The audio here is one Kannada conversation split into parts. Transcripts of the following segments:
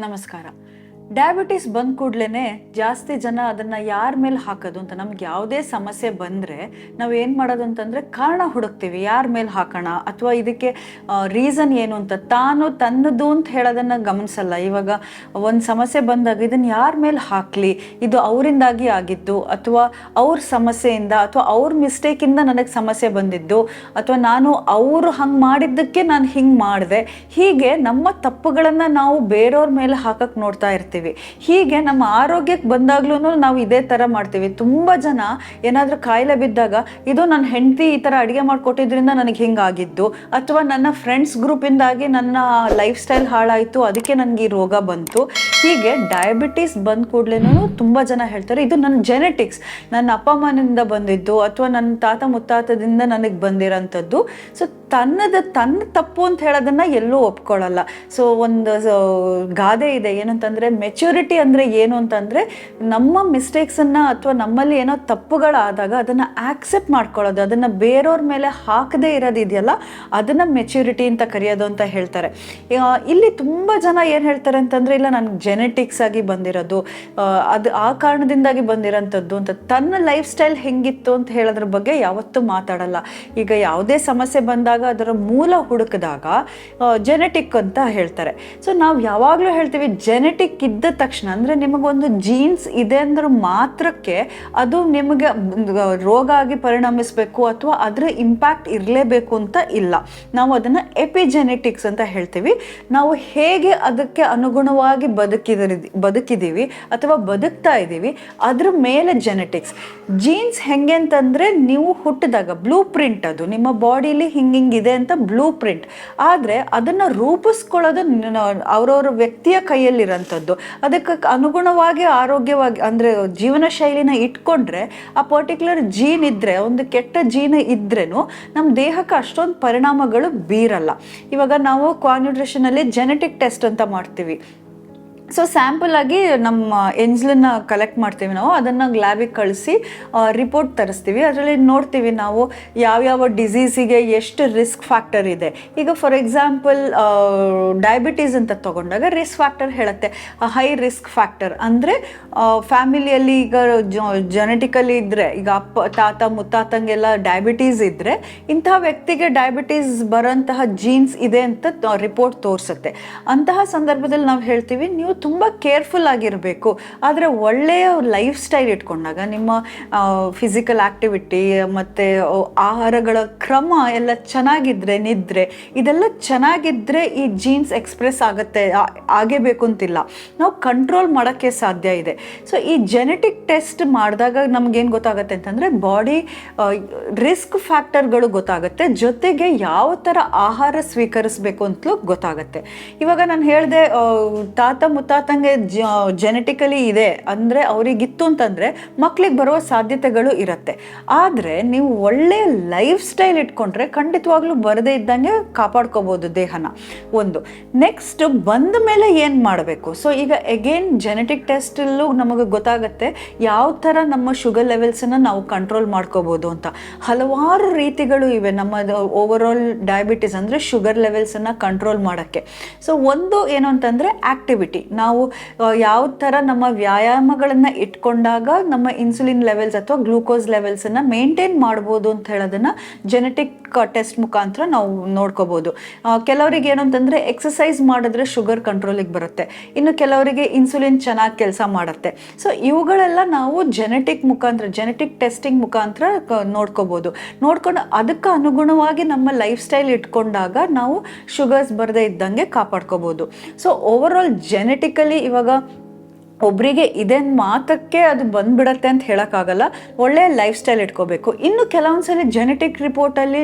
ನಮಸ್ಕಾರ. ಡಯಾಬಿಟಿಸ್ ಬಂದ ಕೂಡಲೇ ಜಾಸ್ತಿ ಜನ ಅದನ್ನು ಯಾರ ಮೇಲೆ ಹಾಕೋದು ಅಂತ, ನಮ್ಗೆ ಯಾವುದೇ ಸಮಸ್ಯೆ ಬಂದರೆ ನಾವು ಏನು ಮಾಡೋದು ಅಂತಂದರೆ ಕಾರಣ ಹುಡುಕ್ತೀವಿ, ಯಾರ ಮೇಲೆ ಹಾಕೋಣ ಅಥವಾ ಇದಕ್ಕೆ ರೀಸನ್ ಏನು ಅಂತ. ತಾನು ತನ್ನದು ಅಂತ ಹೇಳೋದನ್ನು ಗಮನಿಸಲ್ಲ. ಇವಾಗ ಒಂದು ಸಮಸ್ಯೆ ಬಂದಾಗ ಇದನ್ನು ಯಾರ ಮೇಲೆ ಹಾಕಲಿ, ಇದು ಅವರಿಂದಾಗಿ ಆಗಿದ್ದು ಅಥವಾ ಅವ್ರ ಸಮಸ್ಯೆಯಿಂದ ಅಥವಾ ಅವ್ರ ಮಿಸ್ಟೇಕಿಂದ ನನಗೆ ಸಮಸ್ಯೆ ಬಂದಿದ್ದು ಅಥವಾ ನಾನು ಅವರು ಹಂಗೆ ಮಾಡಿದ್ದಕ್ಕೆ ನಾನು ಹಿಂಗೆ ಮಾಡಿದೆ, ಹೀಗೆ ನಮ್ಮ ತಪ್ಪುಗಳನ್ನು ನಾವು ಬೇರೆಯವ್ರ ಮೇಲೆ ಹಾಕಕ್ಕೆ ನೋಡ್ತಾ ಇರ್ತೀವಿ. ಹೀಗೆ ನಮ್ಮ ಆರೋಗ್ಯಕ್ಕೆ ಬಂದಾಗ್ಲೂ ನಾವು ಇದೇ ಥರ ಮಾಡ್ತೀವಿ. ತುಂಬ ಜನ ಏನಾದರೂ ಕಾಯಿಲೆ ಬಿದ್ದಾಗ ಇದು ನನ್ನ ಹೆಂಡತಿ ಈ ಥರ ಅಡುಗೆ ಮಾಡಿಕೊಟ್ಟಿದ್ರಿಂದ ನನಗೆ ಹಿಂಗಾಗಿದ್ದು ಅಥವಾ ನನ್ನ ಫ್ರೆಂಡ್ಸ್ ಗ್ರೂಪಿಂದಾಗಿ ನನ್ನ ಲೈಫ್ ಸ್ಟೈಲ್ ಹಾಳಾಯಿತು ಅದಕ್ಕೆ ನನಗೆ ಈ ರೋಗ ಬಂತು. ಹೀಗೆ ಡಯಾಬಿಟೀಸ್ ಬಂದ ಕೂಡಲೇನೂ ತುಂಬ ಜನ ಹೇಳ್ತಾರೆ ಇದು ನನ್ನ ಜೆನೆಟಿಕ್ಸ್, ನನ್ನ ಅಪ್ಪ ಅಮ್ಮನಿಂದ ಬಂದಿದ್ದು ಅಥವಾ ನನ್ನ ತಾತ ಮುತ್ತಾತದಿಂದ ನನಗೆ ಬಂದಿರೋಂಥದ್ದು. ಸೊ ತನ್ನ ತಪ್ಪು ಅಂತ ಹೇಳೋದನ್ನು ಎಲ್ಲೂ ಒಪ್ಕೊಳ್ಳಲ್ಲ. ಸೊ ಒಂದು ಗಾದೆ ಇದೆ, ಏನಂತಂದರೆ ಮೆಚ್ಯೂರಿಟಿ ಅಂದರೆ ಏನು ಅಂತಂದರೆ ನಮ್ಮ ಮಿಸ್ಟೇಕ್ಸನ್ನು ಅಥವಾ ನಮ್ಮಲ್ಲಿ ಏನೋ ತಪ್ಪುಗಳಾದಾಗ ಅದನ್ನು ಆಕ್ಸೆಪ್ಟ್ ಮಾಡ್ಕೊಳ್ಳೋದು, ಅದನ್ನು ಬೇರೆಯವ್ರ ಮೇಲೆ ಹಾಕದೇ ಇರೋದಿದೆಯಲ್ಲ ಅದನ್ನು ಮೆಚ್ಯೂರಿಟಿ ಅಂತ ಕರೆಯೋದು ಅಂತ ಹೇಳ್ತಾರೆ. ಇಲ್ಲಿ ತುಂಬ ಜನ ಏನು ಹೇಳ್ತಾರೆ ಅಂತಂದರೆ ಇಲ್ಲ ನನಗೆ ಜೆನೆಟಿಕ್ಸ್ ಆಗಿ ಬಂದಿರೋದು, ಅದು ಆ ಕಾರಣದಿಂದಾಗಿ ಬಂದಿರೋಂಥದ್ದು ಅಂತ. ತನ್ನ ಲೈಫ್ ಸ್ಟೈಲ್ ಹೆಂಗಿತ್ತು ಅಂತ ಹೇಳೋದ್ರ ಬಗ್ಗೆ ಯಾವತ್ತೂ ಮಾತಾಡಲ್ಲ. ಈಗ ಯಾವುದೇ ಸಮಸ್ಯೆ ಬಂದಾಗ ಅದರ ಮೂಲ ಹುಡುಕಿದಾಗ ಜೆನೆಟಿಕ್ ಅಂತ ಹೇಳ್ತಾರೆ. ಸೊ ನಾವು ಯಾವಾಗಲೂ ಹೇಳ್ತೀವಿ ಜೆನೆಟಿಕ್ ಇದ್ದ ತಕ್ಷಣ, ಅಂದರೆ ನಿಮಗೊಂದು ಜೀನ್ಸ್ ಇದೆ ಅಂದ್ರೆ ಮಾತ್ರಕ್ಕೆ ಅದು ನಿಮಗೆ ರೋಗ ಆಗಿ ಪರಿಣಮಿಸಬೇಕು ಅಥವಾ ಅದರ ಇಂಪ್ಯಾಕ್ಟ್ ಇರಲೇಬೇಕು ಅಂತ ಇಲ್ಲ. ನಾವು ಅದನ್ನು ಎಪಿಜೆನೆಟಿಕ್ಸ್ ಅಂತ ಹೇಳ್ತೀವಿ. ನಾವು ಹೇಗೆ ಅದಕ್ಕೆ ಅನುಗುಣವಾಗಿ ಬದುಕಿದ್ದೀವಿ ಅಥವಾ ಬದುಕ್ತಾ ಇದ್ದೀವಿ ಅದ್ರ ಮೇಲೆ ಜೆನೆಟಿಕ್ಸ್. ಜೀನ್ಸ್ ಹೆಂಗೆ ಅಂತಂದರೆ ನೀವು ಹುಟ್ಟಿದಾಗ ಬ್ಲೂ ಪ್ರಿಂಟ್, ಅದು ನಿಮ್ಮ ಬಾಡಿಲಿ ಹಿಂಗಿದೆ ಅಂತ ಬ್ಲೂ ಪ್ರಿಂಟ್. ಆದರೆ ಅದನ್ನು ರೂಪಿಸ್ಕೊಳ್ಳೋದು ಅವ್ರವ್ರ ವ್ಯಕ್ತಿಯ ಕೈಯಲ್ಲಿರೋಂಥದ್ದು. ಅದಕ್ಕೆ ಅನುಗುಣವಾಗಿ ಆರೋಗ್ಯವಾಗಿ ಅಂದರೆ ಜೀವನ ಶೈಲಿನ ಇಟ್ಕೊಂಡ್ರೆ ಆ ಪರ್ಟಿಕ್ಯುಲರ್ ಜೀನ್ ಇದ್ದರೆ, ಒಂದು ಕೆಟ್ಟ ಜೀನ್ ಇದ್ರೂ ನಮ್ಮ ದೇಹಕ್ಕೆ ಅಷ್ಟೊಂದು ಪರಿಣಾಮಗಳು ಬೀರಲ್ಲ. ಇವಾಗ ನಾವು ನ್ಯೂಟ್ರಿಷನಲ್ಲಿ ಜೆನೆಟಿಕ್ ಟೆಸ್ಟ್ ಅಂತ ಮಾಡ್ತೀವಿ. ಸೊ ಸ್ಯಾಂಪಲ್ ಆಗಿ ನಮ್ಮ ಎಂಜ್ಲನ್ನ ಕಲೆಕ್ಟ್ ಮಾಡ್ತೀವಿ ನಾವು, ಅದನ್ನು ಲ್ಯಾಬಿಗೆ ಕಳಿಸಿ ರಿಪೋರ್ಟ್ ತರಿಸ್ತೀವಿ. ಅದರಲ್ಲಿ ನೋಡ್ತೀವಿ ನಾವು ಯಾವ್ಯಾವ ಡಿಸೀಸಿಗೆ ಎಷ್ಟು ರಿಸ್ಕ್ ಫ್ಯಾಕ್ಟರ್ ಇದೆ. ಈಗ ಫಾರ್ ಎಕ್ಸಾಂಪಲ್ ಡಯಾಬಿಟೀಸ್ ಅಂತ ತೊಗೊಂಡಾಗ ರಿಸ್ಕ್ ಫ್ಯಾಕ್ಟರ್ ಹೇಳುತ್ತೆ. ಹೈ ರಿಸ್ಕ್ ಫ್ಯಾಕ್ಟರ್ ಅಂದರೆ ಫ್ಯಾಮಿಲಿಯಲ್ಲಿ ಈಗ ಜೆನೆಟಿಕಲಿ ಇದ್ದರೆ, ಈಗ ಅಪ್ಪ ತಾತ ಮುತ್ತಾತಂಗೆಲ್ಲ ಡಯಾಬಿಟೀಸ್ ಇದ್ದರೆ ಇಂತಹ ವ್ಯಕ್ತಿಗೆ ಡಯಾಬಿಟೀಸ್ ಬರೋಂತಹ ಜೀನ್ಸ್ ಇದೆ ಅಂತ ರಿಪೋರ್ಟ್ ತೋರಿಸುತ್ತೆ. ಅಂತಹ ಸಂದರ್ಭದಲ್ಲಿ ನಾವು ಹೇಳ್ತೀವಿ ನೀವು ತುಂಬ ಕೇರ್ಫುಲ್ ಆಗಿರಬೇಕು. ಆದರೆ ಒಳ್ಳೆಯ ಲೈಫ್ ಸ್ಟೈಲ್ ಇಟ್ಕೊಂಡಾಗ ನಿಮ್ಮ ಫಿಸಿಕಲ್ ಆ್ಯಕ್ಟಿವಿಟಿ ಮತ್ತು ಆಹಾರಗಳ ಕ್ರಮ ಎಲ್ಲ ಚೆನ್ನಾಗಿದ್ದರೆ, ನಿದ್ರೆ ಇದೆಲ್ಲ ಚೆನ್ನಾಗಿದ್ದರೆ ಈ ಜೀನ್ಸ್ ಎಕ್ಸ್ಪ್ರೆಸ್ ಆಗುತ್ತೆ, ಆಗೇಬೇಕು ಅಂತಿಲ್ಲ. ನಾವು ಕಂಟ್ರೋಲ್ ಮಾಡೋಕ್ಕೆ ಸಾಧ್ಯ ಇದೆ. ಸೊ ಈ ಜೆನೆಟಿಕ್ ಟೆಸ್ಟ್ ಮಾಡಿದಾಗ ನಮಗೇನು ಗೊತ್ತಾಗುತ್ತೆ ಅಂತಂದರೆ ಬಾಡಿ ರಿಸ್ಕ್ ಫ್ಯಾಕ್ಟರ್ಗಳು ಗೊತ್ತಾಗುತ್ತೆ, ಜೊತೆಗೆ ಯಾವ ಥರ ಆಹಾರ ಸ್ವೀಕರಿಸಬೇಕು ಅಂತಲೂ ಗೊತ್ತಾಗುತ್ತೆ. ಇವಾಗ ನಾನು ಹೇಳಿದೆ ತಾತ ಮುತ್ತಾತಂಗೆ ಜೆನೆಟಿಕಲಿ ಇದೆ ಅಂದರೆ ಅವರಿಗಿತ್ತು ಅಂತಂದರೆ ಮಕ್ಕಳಿಗೆ ಬರುವ ಸಾಧ್ಯತೆಗಳು ಇರುತ್ತೆ. ಆದರೆ ನೀವು ಒಳ್ಳೆಯ ಲೈಫ್ ಸ್ಟೈಲ್ ಇಟ್ಕೊಂಡ್ರೆ ಖಂಡಿತವಾಗ್ಲೂ ಬರದೇ ಇದ್ದಂಗೆ ಕಾಪಾಡ್ಕೋಬೋದು ದೇಹನ. ಒಂದು ನೆಕ್ಸ್ಟ್ ಬಂದ ಮೇಲೆ ಏನು ಮಾಡಬೇಕು. ಸೊ ಈಗ ಎಗೇನ್ ಜೆನೆಟಿಕ್ ಟೆಸ್ಟಲ್ಲೂ ನಮಗೆ ಗೊತ್ತಾಗುತ್ತೆ ಯಾವ ಥರ ನಮ್ಮ ಶುಗರ್ ಲೆವೆಲ್ಸನ್ನು ನಾವು ಕಂಟ್ರೋಲ್ ಮಾಡ್ಕೋಬೋದು ಅಂತ. ಹಲವಾರು ರೀತಿಗಳು ಇವೆ ನಮ್ಮ ಓವರ್ ಆಲ್ ಡಯಾಬಿಟಿಸ್ ಅಂದರೆ ಶುಗರ್ ಲೆವೆಲ್ಸನ್ನು ಕಂಟ್ರೋಲ್ ಮಾಡೋಕ್ಕೆ. ಸೊ ಒಂದು ಏನು ಅಂತಂದರೆ ಆ್ಯಕ್ಟಿವಿಟಿ. ನಾವು ಯಾವ ಥರ ನಮ್ಮ ವ್ಯಾಯಾಮಗಳನ್ನು ಇಟ್ಕೊಂಡಾಗ ನಮ್ಮ ಇನ್ಸುಲಿನ್ ಲೆವೆಲ್ಸ್ ಅಥವಾ ಗ್ಲೂಕೋಸ್ ಲೆವೆಲ್ಸನ್ನು ಮೇಂಟೈನ್ ಮಾಡ್ಬೋದು ಅಂತ ಹೇಳೋದನ್ನು ಜೆನೆಟಿಕ್ ಟೆಸ್ಟ್ ಮುಖಾಂತರ ನಾವು ನೋಡ್ಕೋಬೋದು. ಕೆಲವರಿಗೆ ಏನು ಅಂತಂದರೆ ಎಕ್ಸಸೈಸ್ ಮಾಡಿದ್ರೆ ಶುಗರ್ ಕಂಟ್ರೋಲಿಗೆ ಬರುತ್ತೆ, ಇನ್ನು ಕೆಲವರಿಗೆ ಇನ್ಸುಲಿನ್ ಚೆನ್ನಾಗಿ ಕೆಲಸ ಮಾಡುತ್ತೆ. ಸೊ ಇವುಗಳೆಲ್ಲ ನಾವು ಜೆನೆಟಿಕ್ ಮುಖಾಂತರ, ಜೆನೆಟಿಕ್ ಟೆಸ್ಟಿಂಗ್ ಮುಖಾಂತರ ನೋಡ್ಕೋಬೋದು. ನೋಡ್ಕೊಂಡು ಅದಕ್ಕೆ ಅನುಗುಣವಾಗಿ ನಮ್ಮ ಲೈಫ್ ಸ್ಟೈಲ್ ಇಟ್ಕೊಂಡಾಗ ನಾವು ಶುಗರ್ಸ್ ಬರದೇ ಇದ್ದಂಗೆ ಕಾಪಾಡ್ಕೋಬೋದು. ಸೊ ಓವರ್ ಆಲ್ ಜೆನೆಟಿಕಲಿ ಇವಾಗ ಒಬ್ಬರಿಗೆ ಇದೆ ಮಾತಕ್ಕೆ ಅದು ಬಂದ್ಬಿಡತ್ತೆ ಅಂತ ಹೇಳೋಕ್ಕಾಗಲ್ಲ. ಒಳ್ಳೆಯ ಲೈಫ್ ಸ್ಟೈಲ್ ಇಟ್ಕೋಬೇಕು. ಇನ್ನು ಕೆಲವೊಂದ್ಸಲ ಜೆನೆಟಿಕ್ ರಿಪೋರ್ಟಲ್ಲಿ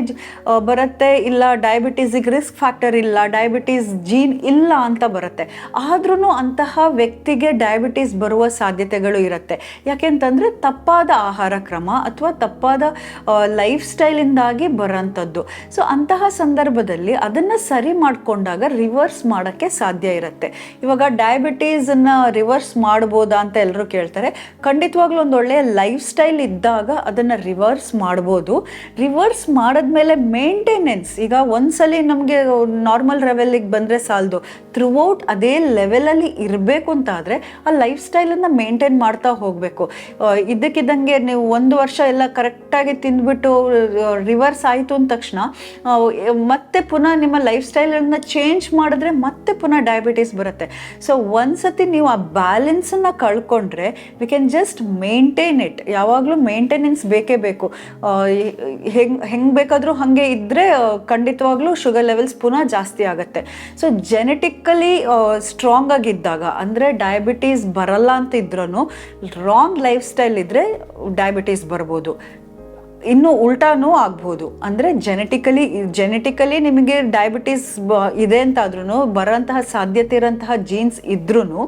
ಬರುತ್ತೆ ಇಲ್ಲ ಡಯಾಬಿಟೀಸಿಗೆ ರಿಸ್ಕ್ ಫ್ಯಾಕ್ಟರ್ ಇಲ್ಲ, ಡಯಾಬಿಟೀಸ್ ಜೀನ್ ಇಲ್ಲ ಅಂತ ಬರುತ್ತೆ. ಆದ್ರೂ ಅಂತಹ ವ್ಯಕ್ತಿಗೆ ಡಯಾಬಿಟೀಸ್ ಬರುವ ಸಾಧ್ಯತೆಗಳು ಇರುತ್ತೆ. ಯಾಕೆಂತಂದರೆ ತಪ್ಪಾದ ಆಹಾರ ಕ್ರಮ ಅಥವಾ ತಪ್ಪಾದ ಲೈಫ್ ಸ್ಟೈಲಿಂದಾಗಿ ಬರೋಂಥದ್ದು. ಸೊ ಅಂತಹ ಸಂದರ್ಭದಲ್ಲಿ ಅದನ್ನು ಸರಿ ಮಾಡಿಕೊಂಡಾಗ ರಿವರ್ಸ್ ಮಾಡೋಕ್ಕೆ ಸಾಧ್ಯ ಇರುತ್ತೆ. ಇವಾಗ ಡಯಾಬಿಟೀಸನ್ನು ರಿವರ್ಸ್ ಮಾಡ್ಬೋದಾ ಅಂತ ಎಲ್ಲರೂ ಕೇಳ್ತಾರೆ. ಖಂಡಿತವಾಗ್ಲೂ ಒಂದು ಒಳ್ಳೆಯ ಲೈಫ್ ಸ್ಟೈಲ್ ಇದ್ದಾಗ ಅದನ್ನು ರಿವರ್ಸ್ ಮಾಡ್ಬೋದು. ರಿವರ್ಸ್ ಮಾಡಿದ್ಮೇಲೆ ಮೇಂಟೆನೆನ್ಸ್, ಈಗ ಒಂದ್ಸಲಿ ನಮಗೆ ನಾರ್ಮಲ್ ಲೆವೆಲ್ಲಿಗೆ ಬಂದರೆ ಸಾಲದು, ಥ್ರೂಔಟ್ ಅದೇ ಲೆವೆಲಲ್ಲಿ ಇರಬೇಕು ಅಂತ ಆದರೆ ಆ ಲೈಫ್ ಸ್ಟೈಲನ್ನು ಮೇಂಟೈನ್ ಮಾಡ್ತಾ ಹೋಗಬೇಕು. ಇದ್ದಕ್ಕಿದ್ದಂಗೆ ನೀವು ಒಂದು ವರ್ಷ ಎಲ್ಲ ಕರೆಕ್ಟಾಗಿ ತಿಂದ್ಬಿಟ್ಟು ರಿವರ್ಸ್ ಆಯಿತು ಅಂದ ತಕ್ಷಣ ಮತ್ತೆ ಪುನಃ ನಿಮ್ಮ ಲೈಫ್ ಸ್ಟೈಲನ್ನು ಚೇಂಜ್ ಮಾಡಿದ್ರೆ ಮತ್ತೆ ಪುನಃ ಡಯಾಬಿಟೀಸ್ ಬರುತ್ತೆ. ಸೊ ಒಂದ್ಸತಿ ನೀವು ಆ ಬ್ಯಾಲೆನ್ಸನ್ನು ಕಳ್ಕೊಂಡ್ರೆ we can just maintain it. ಯಾವಾಗಲೂ ಮೇಂಟೆನೆನ್ಸ್ ಬೇಕೇ ಬೇಕು. ಹೆಂಗೆ ಬೇಕಾದರೂ ಹಾಗೆ ಇದ್ದರೆ ಖಂಡಿತವಾಗ್ಲೂ ಶುಗರ್ ಲೆವೆಲ್ಸ್ ಪುನಃ ಜಾಸ್ತಿ ಆಗುತ್ತೆ. ಸೊ ಜೆನೆಟಿಕಲಿ ಸ್ಟ್ರಾಂಗ್ ಆಗಿದ್ದಾಗ, ಅಂದರೆ ಡಯಾಬಿಟೀಸ್ ಬರಲ್ಲ ಅಂತ ಇದ್ರೂ ರಾಂಗ್ ಲೈಫ್ ಸ್ಟೈಲ್ ಡಯಾಬಿಟೀಸ್ ಬರ್ಬೋದು. ಇನ್ನು ಉಲ್ಟಾನೂ ಆಗ್ಬೋದು. ಅಂದರೆ ಜೆನೆಟಿಕಲಿ ನಿಮಗೆ ಡಯಾಬಿಟೀಸ್ ಇದೆ ಅಂತಾದ್ರೂ ಬರೋಂತಹ ಸಾಧ್ಯತೆ ಇರೋಂತಹ ಜೀನ್ಸ್ ಇದ್ರೂ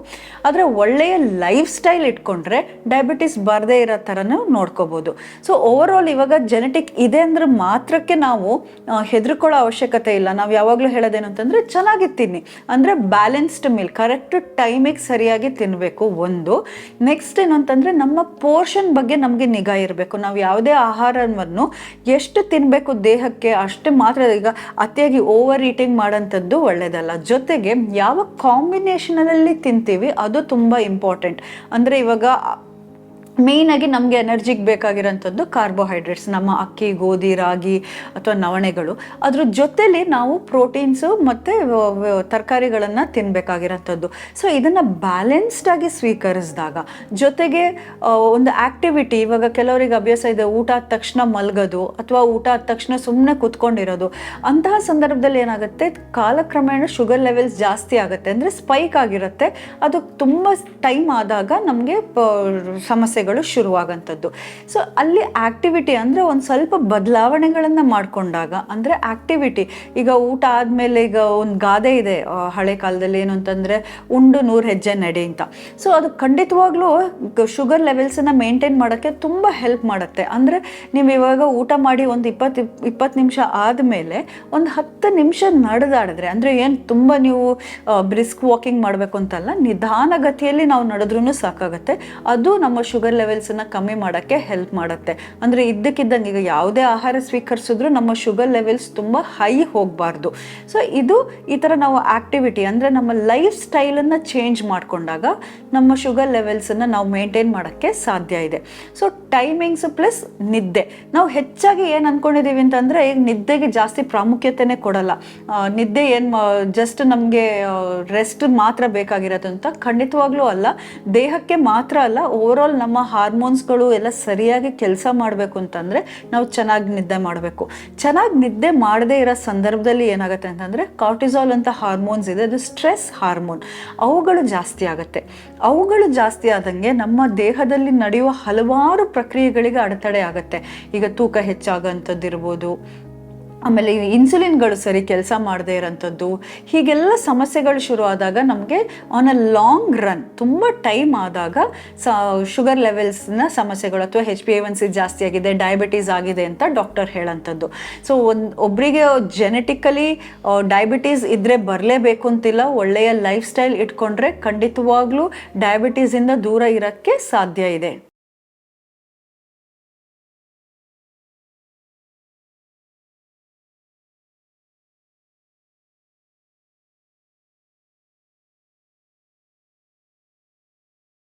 ಆದರೆ ಒಳ್ಳೆಯ ಲೈಫ್ ಸ್ಟೈಲ್ ಇಟ್ಕೊಂಡ್ರೆ ಡಯಾಬಿಟೀಸ್ ಬರದೇ ಇರೋ ಥರನೂ ನೋಡ್ಕೋಬೋದು. ಸೊ ಓವರಾಲ್ ಇವಾಗ ಜೆನೆಟಿಕ್ ಇದೆ ಅಂದ್ರೆ ಮಾತ್ರಕ್ಕೆ ನಾವು ಹೆದರ್ಕೊಳ್ಳೋ ಅವಶ್ಯಕತೆ ಇಲ್ಲ. ನಾವು ಯಾವಾಗಲೂ ಹೇಳೋದೇನು ಅಂತಂದರೆ ಚೆನ್ನಾಗಿ ತಿನ್ನಿ, ಅಂದರೆ ಬ್ಯಾಲೆನ್ಸ್ಡ್ ಮೀಲ್, ಕರೆಕ್ಟ್ ಟೈಮಿಗೆ ಸರಿಯಾಗಿ ತಿನ್ನಬೇಕು ಒಂದು. ನೆಕ್ಸ್ಟ್ ಏನು ಅಂತಂದರೆ ನಮ್ಮ ಪೋರ್ಷನ್ ಬಗ್ಗೆ ನಮಗೆ ನಿಗಾ ಇರಬೇಕು. ನಾವು ಯಾವುದೇ ಆಹಾರವನ್ನು ಎಷ್ಟು ತಿನ್ನಬೇಕು ದೇಹಕ್ಕೆ ಅಷ್ಟೇ ಮಾತ್ರ. ಈಗ ಅತಿಯಾಗಿ ಓವರ್ ಈಟಿಂಗ್ ಮಾಡೋಂಥದ್ದು ಒಳ್ಳೆಯದಲ್ಲ. ಜೊತೆಗೆ ಯಾವ ಕಾಂಬಿನೇಷನಲ್ಲಿ ತಿಂತೀವಿ ಅದು ತುಂಬ ಇಂಪಾರ್ಟೆಂಟ್. ಅಂದರೆ ಇವಾಗ ಮೇಯ್ನಾಗಿ ನಮಗೆ ಎನರ್ಜಿಗೆ ಬೇಕಾಗಿರೋಂಥದ್ದು ಕಾರ್ಬೋಹೈಡ್ರೇಟ್ಸ್, ನಮ್ಮ ಅಕ್ಕಿ, ಗೋಧಿ, ರಾಗಿ ಅಥವಾ ನವಣೆಗಳು. ಅದ್ರ ಜೊತೆಲಿ ನಾವು ಪ್ರೋಟೀನ್ಸು ಮತ್ತು ತರಕಾರಿಗಳನ್ನು ತಿನ್ನಬೇಕಾಗಿರೋಂಥದ್ದು. ಸೊ ಇದನ್ನು ಬ್ಯಾಲೆನ್ಸ್ಡಾಗಿ ಸ್ವೀಕರಿಸಿದಾಗ, ಜೊತೆಗೆ ಒಂದು ಆ್ಯಕ್ಟಿವಿಟಿ, ಇವಾಗ ಕೆಲವರಿಗೆ ಅಭ್ಯಾಸ ಇದೆ ಊಟ ಆದ ತಕ್ಷಣ ಮಲಗೋದು ಅಥವಾ ಊಟ ಆದ ತಕ್ಷಣ ಸುಮ್ಮನೆ ಕೂತ್ಕೊಂಡಿರೋದು. ಅಂತಹ ಸಂದರ್ಭದಲ್ಲಿ ಏನಾಗುತ್ತೆ, ಕಾಲಕ್ರಮೇಣ ಶುಗರ್ ಲೆವೆಲ್ಸ್ ಜಾಸ್ತಿ ಆಗುತ್ತೆ, ಅಂದರೆ ಸ್ಪೈಕ್ ಆಗಿರುತ್ತೆ. ಅದು ತುಂಬ ಟೈಮ್ ಆದಾಗ ನಮಗೆ ಸಮಸ್ಯೆಗಳು ಶುರುವಾಗಂಥದ್ದು. ಸೊ ಅಲ್ಲಿ ಆಕ್ಟಿವಿಟಿ ಅಂದರೆ ಒಂದು ಸ್ವಲ್ಪ ಬದಲಾವಣೆಗಳನ್ನು ಮಾಡಿಕೊಂಡಾಗ, ಅಂದರೆ ಆಕ್ಟಿವಿಟಿ, ಈಗ ಊಟ ಆದಮೇಲೆ ಈಗ ಒಂದು ಗಾದೆ ಇದೆ ಹಳೆ ಕಾಲದಲ್ಲಿ, ಏನು ಅಂತಂದರೆ ಉಂಡು 100 ಹೆಜ್ಜೆ ನಡೆ ಅಂತ. ಸೊ ಅದು ಖಂಡಿತವಾಗ್ಲೂ ಶುಗರ್ ಲೆವೆಲ್ಸನ್ನು ಮೇಂಟೈನ್ ಮಾಡೋಕ್ಕೆ ತುಂಬ ಹೆಲ್ಪ್ ಮಾಡುತ್ತೆ. ಅಂದರೆ ನೀವು ಇವಾಗ ಊಟ ಮಾಡಿ ಒಂದು 20 ನಿಮಿಷ ಆದಮೇಲೆ ಒಂದು 10 ನಿಮಿಷ ನಡೆದಾಡಿದ್ರೆ, ಅಂದರೆ ಏನು ತುಂಬ ನೀವು ಬ್ರಿಸ್ಕ್ ವಾಕಿಂಗ್ ಮಾಡಬೇಕು ಅಂತಲ್ಲ, ನಿಧಾನಗತಿಯಲ್ಲಿ ನಾವು ನಡೆದ್ರೂ ಸಾಕಾಗುತ್ತೆ. ಅದು ನಮ್ಮ ಶುಗರ್ ಲೆವೆಲ್ಸನ್ನು ಕಮ್ಮಿ ಮಾಡೋಕ್ಕೆ ಹೆಲ್ಪ್ ಮಾಡುತ್ತೆ. ಅಂದರೆ ಇದ್ದಕ್ಕಿದ್ದಂಗೆ ಈಗ ಯಾವುದೇ ಆಹಾರ ಸ್ವೀಕರಿಸಿದ್ರು ನಮ್ಮ ಶುಗರ್ ಲೆವೆಲ್ಸ್ ತುಂಬ ಹೈ ಹೋಗಬಾರ್ದು. ಸೊ ಇದು ಈ ಥರ ನಾವು ಆ್ಯಕ್ಟಿವಿಟಿ, ಅಂದರೆ ನಮ್ಮ ಲೈಫ್ ಸ್ಟೈಲನ್ನು ಚೇಂಜ್ ಮಾಡಿಕೊಂಡಾಗ ನಮ್ಮ ಶುಗರ್ ಲೆವೆಲ್ಸನ್ನು ನಾವು ಮೇಂಟೈನ್ ಮಾಡೋಕ್ಕೆ ಸಾಧ್ಯ ಇದೆ. ಸೊ ಟೈಮಿಂಗ್ಸು ಪ್ಲಸ್ ನಿದ್ದೆ. ನಾವು ಹೆಚ್ಚಾಗಿ ಏನು ಅಂದ್ಕೊಂಡಿದ್ದೀವಿ ಅಂತಂದರೆ, ಈಗ ನಿದ್ದೆಗೆ ಜಾಸ್ತಿ ಪ್ರಾಮುಖ್ಯತೆನೇ ಕೊಡಲ್ಲ. ನಿದ್ದೆ ಏನು ಜಸ್ಟ್ ನಮಗೆ ರೆಸ್ಟ್ ಮಾತ್ರ ಬೇಕಾಗಿರೋದು ಅಂತ ಖಂಡಿತವಾಗ್ಲೂ ಅಲ್ಲ. ದೇಹಕ್ಕೆ ಮಾತ್ರ ಅಲ್ಲ, ಓವರಾಲ್ ನಮ್ಮ ಹಾರ್ಮೋನ್ಸ್ಗಳು ಎಲ್ಲ ಸರಿಯಾಗಿ ಕೆಲಸ ಮಾಡಬೇಕು ಅಂತಂದರೆ ನಾವು ಚೆನ್ನಾಗಿ ನಿದ್ದೆ ಮಾಡಬೇಕು. ಚೆನ್ನಾಗಿ ನಿದ್ದೆ ಮಾಡದೇ ಇರೋ ಸಂದರ್ಭದಲ್ಲಿ ಏನಾಗುತ್ತೆ ಅಂತಂದರೆ, ಕಾರ್ಟಿಸಾಲ್ ಅಂತ ಹಾರ್ಮೋನ್ಸ್ ಇದೆ, ಅದು ಸ್ಟ್ರೆಸ್ ಹಾರ್ಮೋನ್, ಅವುಗಳು ಜಾಸ್ತಿ ಆಗುತ್ತೆ. ಅವುಗಳು ಜಾಸ್ತಿ ಆದಂಗೆ ನಮ್ಮ ದೇಹದಲ್ಲಿ ನಡೆಯುವ ಹಲವಾರು ಪ್ರಕ್ರಿಯೆಗಳಿಗೆ ಅಡೆತಡೆ ಆಗುತ್ತೆ. ಈಗ ತೂಕ ಹೆಚ್ಚಾಗೋಂಥದ್ದು ಇರ್ಬೋದು, ಆಮೇಲೆ ಇನ್ಸುಲಿನ್ಗಳು ಸರಿ ಕೆಲಸ ಮಾಡದೇ ಇರೋಂಥದ್ದು, ಹೀಗೆಲ್ಲ ಸಮಸ್ಯೆಗಳು ಶುರು ಆದಾಗ ನಮಗೆ ಆನ್ ಅ ಲಾಂಗ್ ರನ್ ತುಂಬ ಟೈಮ್ ಆದಾಗ ಶುಗರ್ ಲೆವೆಲ್ಸ್ನ ಸಮಸ್ಯೆಗಳು ಅಥವಾ HbA1c ಜಾಸ್ತಿ ಆಗಿದೆ, ಡಯಾಬಿಟೀಸ್ ಆಗಿದೆ ಅಂತ ಡಾಕ್ಟರ್ ಹೇಳೋಂಥದ್ದು. ಸೊ ಒಬ್ಬರಿಗೆ ಜೆನೆಟಿಕಲಿ ಡಯಾಬಿಟೀಸ್ ಇದ್ದರೆ ಬರಲೇಬೇಕು ಅಂತಿಲ್ಲ. ಒಳ್ಳೆಯ ಲೈಫ್ ಸ್ಟೈಲ್ ಇಟ್ಕೊಂಡ್ರೆ ಖಂಡಿತವಾಗ್ಲೂ ಡಯಾಬಿಟೀಸಿಂದ ದೂರ ಇರೋಕ್ಕೆ ಸಾಧ್ಯ ಇದೆ.